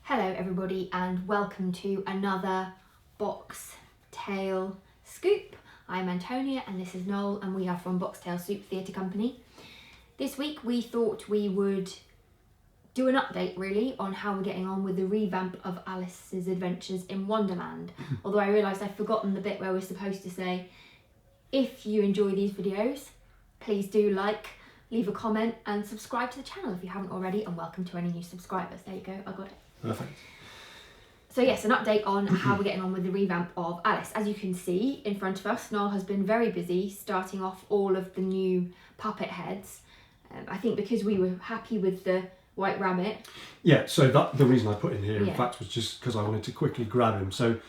Hello everybody and welcome to another box tail scoop. I'm Antonia and this is Noel and we are from Boxtail Soup Theatre Company. This week we thought we would do an update really on how we're getting on with the revamp of Alice's Adventures in Wonderland. Although I realised I've forgotten the bit where we're supposed to say, if you enjoy these videos, please do like, leave a comment and subscribe to the channel if you haven't already, and welcome to any new subscribers. There you go, I got it. Perfect. So yes, an update on how we're getting on with the revamp of Alice. As you can see in front of us, Noel has been very busy starting off all of the new puppet heads. I think because we were happy with the White Rabbit. Yeah, so the reason I put in here, Yeah. in fact, was just because I wanted to quickly grab him. So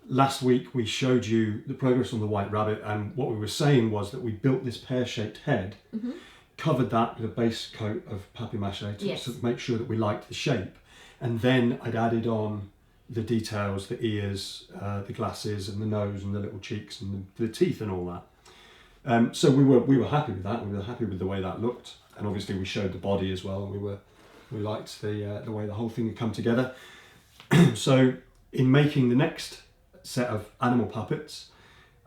last week we showed you the progress on the White Rabbit, and what we were saying was that we built this pear-shaped head, covered that with a base coat of papier-mâché to make sure that we liked the shape. And then I'd added on the details, the ears, the glasses and the nose and the little cheeks and the teeth and all that. So we were happy with that. We were happy with the way that looked. And obviously we showed the body as well. And we liked the way the whole thing had come together. So in making the next set of animal puppets,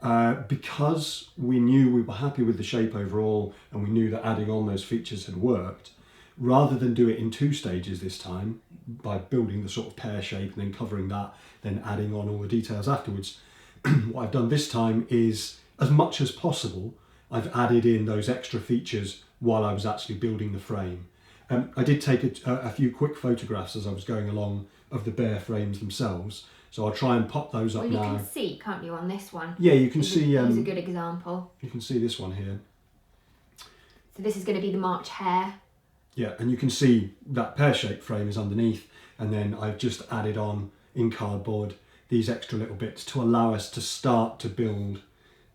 because we knew we were happy with the shape overall and we knew that adding on those features had worked, rather than do it in two stages this time, by building the sort of pear shape and then covering that, then adding on all the details afterwards, what I've done this time is, as much as possible, I've added in those extra features while I was actually building the frame. I did take a few quick photographs as I was going along of the bare frames themselves, so I'll try and pop those up now. Well, you can see, can't you, on this one? Yeah, you can see. Here's a good example. You can see this one here. So this is going to be the March Hare. Yeah, and you can see that pear-shaped frame is underneath, and then I've just added on in cardboard these extra little bits to allow us to start to build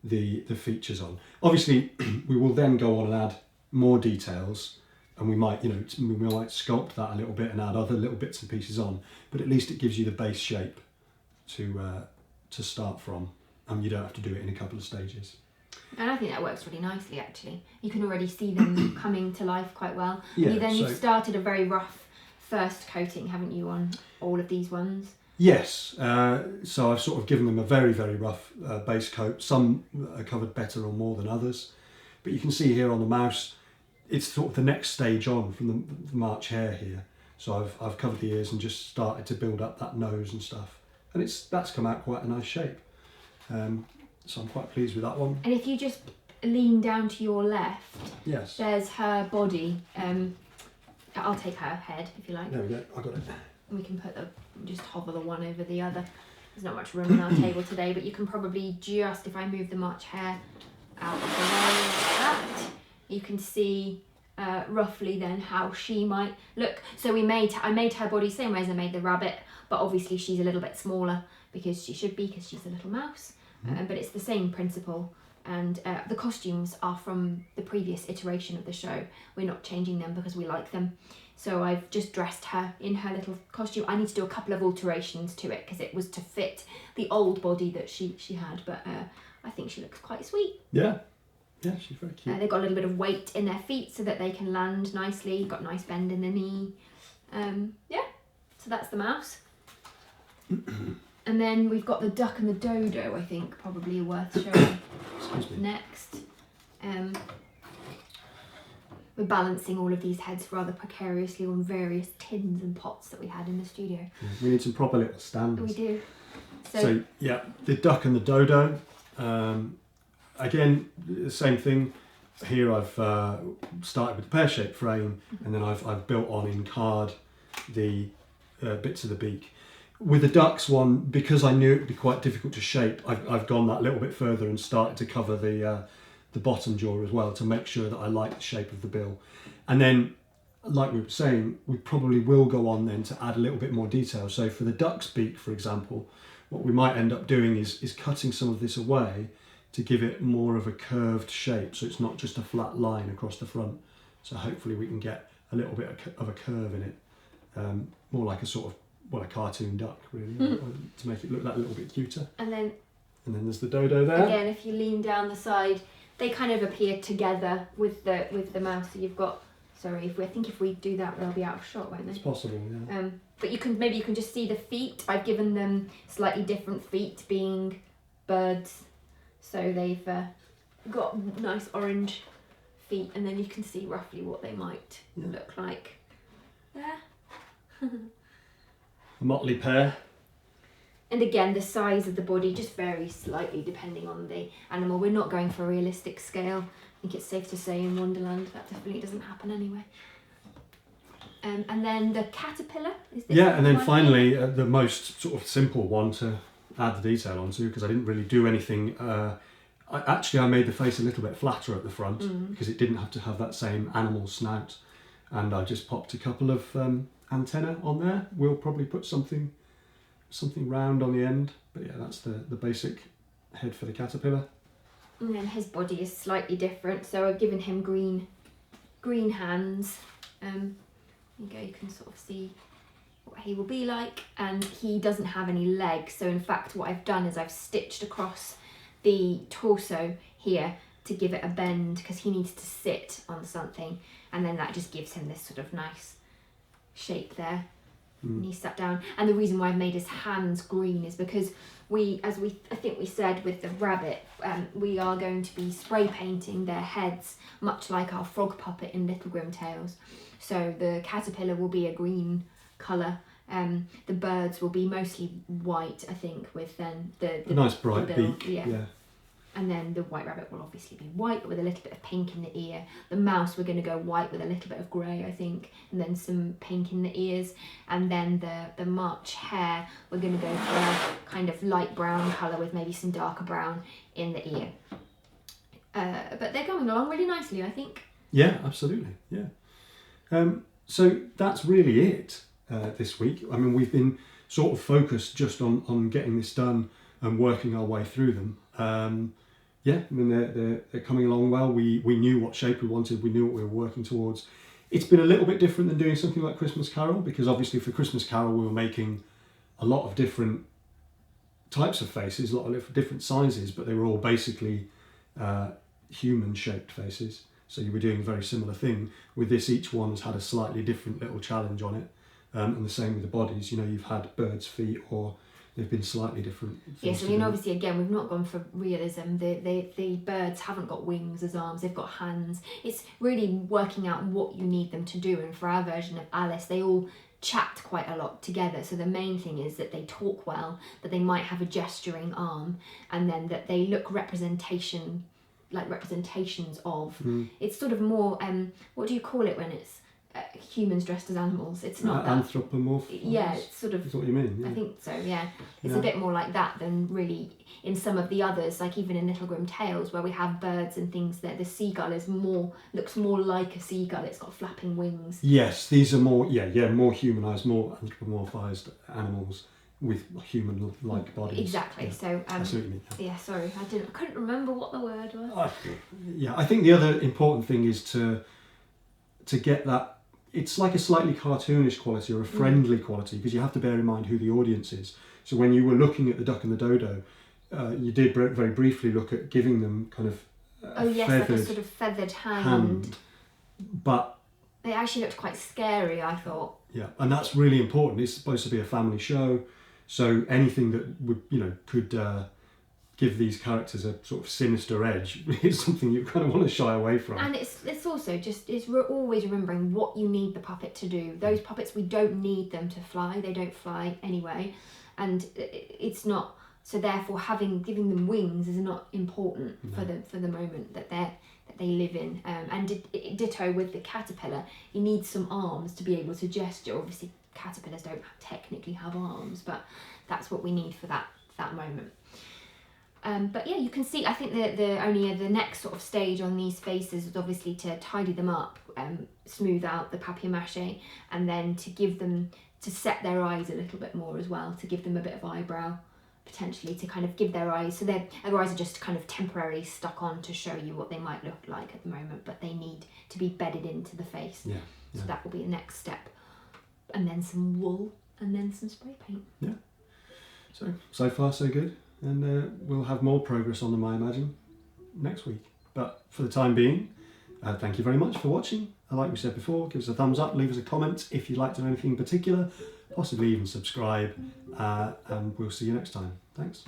the features on. Obviously, we will then go on and add more details, and we might sculpt that a little bit and add other little bits and pieces on, but at least it gives you the base shape to start from, and you don't have to do it in a couple of stages. And I think that works really nicely, actually. You can already see them coming to life quite well. Yeah, You've started a very rough first coating, haven't you, on all of these ones? Yes, so I've sort of given them a very, very rough base coat. Some are covered better or more than others. But you can see here on the mouse, it's sort of the next stage on from the March Hare here. So I've covered the ears and just started to build up that nose and stuff. And that's come out quite a nice shape. So I'm quite pleased with that one. And if you just lean down to your left, yes, there's her body. I'll take her head if you like. There we go, I got it. And we can just hover the one over the other. There's not much room on our table today, but you can probably just, if I move the March Hare out of the way like that, you can see roughly then how she might look. So I made her body same way as I made the rabbit, but obviously she's a little bit smaller because she should be, because she's a little mouse. But it's the same principle, and the costumes are from the previous iteration of the show. We're not changing them because we like them. So I've just dressed her in her little costume. I need to do a couple of alterations to it because it was to fit the old body that she had, but I think she looks quite sweet. Yeah, she's very cute. They've got a little bit of weight in their feet so that they can land nicely. Got a nice bend in the knee. Yeah, so that's the mouse. And then we've got the duck and the dodo, I think, probably worth showing next. We're balancing all of these heads rather precariously on various tins and pots that we had in the studio. We need some proper little stands. We do. So yeah, the duck and the dodo. Again, the same thing. Here I've started with the pear-shaped frame, and then I've built on in card the bits of the beak. With the ducks one, because I knew it would be quite difficult to shape, I've gone that little bit further and started to cover the bottom jaw as well to make sure that I like the shape of the bill. And then, like we were saying, we probably will go on then to add a little bit more detail. So for the duck's beak, for example, what we might end up doing is cutting some of this away to give it more of a curved shape, so it's not just a flat line across the front. So hopefully we can get a little bit of a curve in it, more like a sort of a cartoon duck, really, to make it look that little bit cuter. And then there's the dodo there. Again, if you lean down the side, they kind of appear together with the mouse. So you've got Sorry, I think if we do that, they'll be out of shot, won't It's they? possible, yeah. But you can just see the feet. I've given them slightly different feet, being birds, so they've got nice orange feet, and then you can see roughly what they might look like there. A motley pair. And again, the size of the body just varies slightly depending on the animal. We're not going for a realistic scale. I think it's safe to say in Wonderland that definitely doesn't happen anyway. And then the caterpillar is this. Yeah, and then finally, the most sort of simple one to add the detail onto, because I didn't really do anything. I made the face a little bit flatter at the front because it didn't have to have that same animal snout, and I just popped a couple of antennae on there. We'll probably put something round on the end, but yeah, that's the basic head for the caterpillar. And then his body is slightly different, so I've given him green hands. You can sort of see what he will be like, and he doesn't have any legs, so in fact what I've done is I've stitched across the torso here to give it a bend, because he needs to sit on something, and then that just gives him this sort of nice shape there. And he sat down, and the reason why I've made his hands green is because I think we said with the rabbit, we are going to be spray painting their heads much like our frog puppet in Little Grim Tales. So the caterpillar will be a green colour. The birds will be mostly white, I think, with then the nice bright bill, beak. yeah. And then the white rabbit will obviously be white with a little bit of pink in the ear. The mouse, we're going to go white with a little bit of grey, I think, and then some pink in the ears. And then the March Hare, we're going to go for a kind of light brown colour with maybe some darker brown in the ear. But they're coming along really nicely, I think. Yeah, absolutely. Yeah. So that's really it this week. I mean, we've been sort of focused just on getting this done and working our way through them. Yeah, I mean, they're coming along well. We knew what shape we wanted. We knew what we were working towards. It's been a little bit different than doing something like Christmas Carol, because obviously for Christmas Carol we were making a lot of different types of faces, a lot of different sizes, but they were all basically human-shaped faces. So you were doing a very similar thing. With this, each one has had a slightly different little challenge on it. And the same with the bodies. You know, you've had birds' feet, or they've been slightly different. Yes, I mean, obviously, again, we've not gone for realism. The birds haven't got wings as arms, they've got hands. It's really working out what you need them to do. And for our version of Alice, they all chat quite a lot together. So the main thing is that they talk well, that they might have a gesturing arm, and then that they look representations of. It's sort of more, what do you call it when it's humans dressed as animals? It's not that. Anthropomorphic. Yeah, it's sort of. That's what you mean. Yeah. I think so. Yeah, it's a bit more like that than really in some of the others, like even in Little Grim Tales, where we have birds and things. That the seagull looks more like a seagull. It's got flapping wings. Yes, these are more more humanised, more anthropomorphised animals with human-like bodies. Exactly. Yeah. So I see what you mean. yeah, sorry, I couldn't remember what the word was. I think the other important thing is to get that. It's like a slightly cartoonish quality or a friendly quality, because you have to bear in mind who the audience is. So when you were looking at the duck and the dodo, you did very briefly look at giving them kind of like a sort of feathered hand. But it actually looked quite scary, I thought. Yeah, and that's really important. It's supposed to be a family show, so anything that would could give these characters a sort of sinister edge is something you kind of want to shy away from. And it's also just we're always remembering what you need the puppet to do. Those puppets, we don't need them to fly. They don't fly anyway, and it's not. So therefore, giving them wings is not important for the moment that they live in. And ditto with the caterpillar, you need some arms to be able to gesture. Obviously, caterpillars don't technically have arms, but that's what we need for that moment. But yeah, you can see, I think the next sort of stage on these faces was obviously to tidy them up, smooth out the papier-mâché, and then to set their eyes a little bit more as well, to give them a bit of eyebrow, potentially, to kind of give their eyes, so their eyes are just kind of temporarily stuck on to show you what they might look like at the moment, but they need to be bedded into the face. Yeah. So that will be the next step. And then some wool, and then some spray paint. Yeah. So far so good. And we'll have more progress on them, I imagine, next week. But for the time being, thank you very much for watching, like we said before, give us a thumbs up, leave us a comment if you'd like to know anything in particular, possibly even subscribe, and we'll see you next time. Thanks.